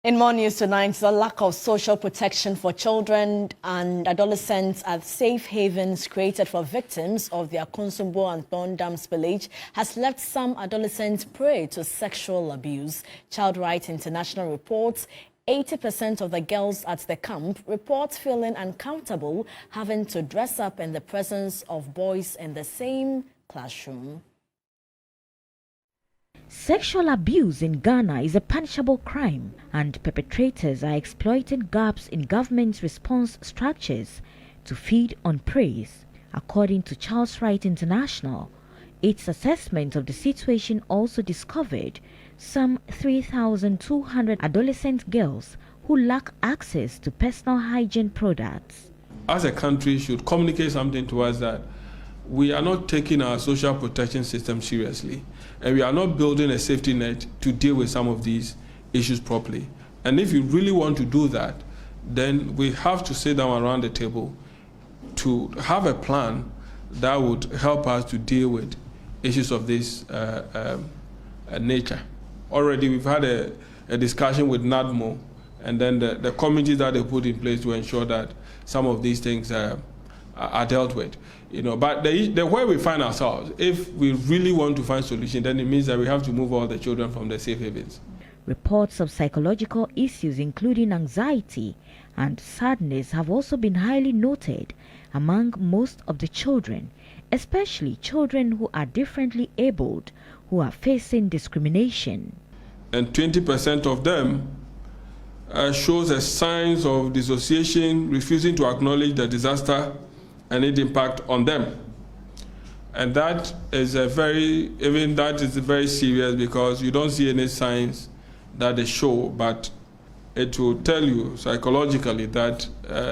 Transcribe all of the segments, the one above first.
In more news tonight, the lack of social protection for children and adolescents at safe havens created for victims of the AKOSOMBO Dam spillage has left some adolescents prey to sexual abuse. Child Rights International reports 80% of the girls at the camp report feeling uncomfortable having to dress up in the presence of boys in the same classroom. Sexual abuse in Ghana is a punishable crime, and perpetrators are exploiting gaps in government's response structures to feed on praise. According to Child Rights International, its assessment of the situation also discovered some 3,200 adolescent girls who lack access to personal hygiene products. As a country, should communicate something to us that we are not taking our social protection system seriously, and we are not building a safety net to deal with some of these issues properly. And if you really want to do that, then we have to sit down around the table to have a plan that would help us to deal with issues of this nature. Already we've had a discussion with NADMO, and then the committees that they put in place to ensure that some of these things are dealt with. But where we find ourselves, if we really want to find solution, then it means that we have to move all the children from the safe havens. Reports of psychological issues, including anxiety and sadness, have also been highly noted among most of the children, especially children who are differently abled, who are facing discrimination. And 20% of them shows a signs of dissociation, refusing to acknowledge the disaster and its impact on them. And that is very serious, because you don't see any signs that they show, but it will tell you psychologically that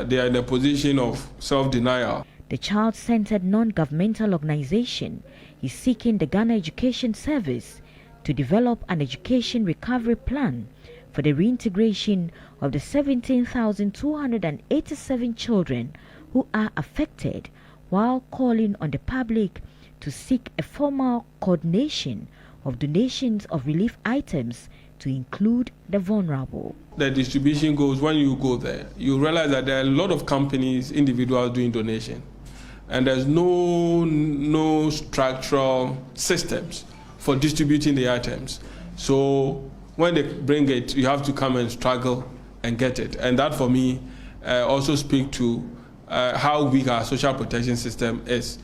they are in a position of self-denial. The child-centered non-governmental organization is seeking the Ghana Education Service to develop an education recovery plan for the reintegration of the 17,287 children who are affected, while calling on the public to seek a formal coordination of donations of relief items to include the vulnerable. The distribution goes, when you go there, you realize that there are a lot of companies, individuals doing donation, and there's no structural systems for distributing the items. So when they bring it, you have to come and struggle and get it. And that, for me, also speaks to how weak our social protection system is.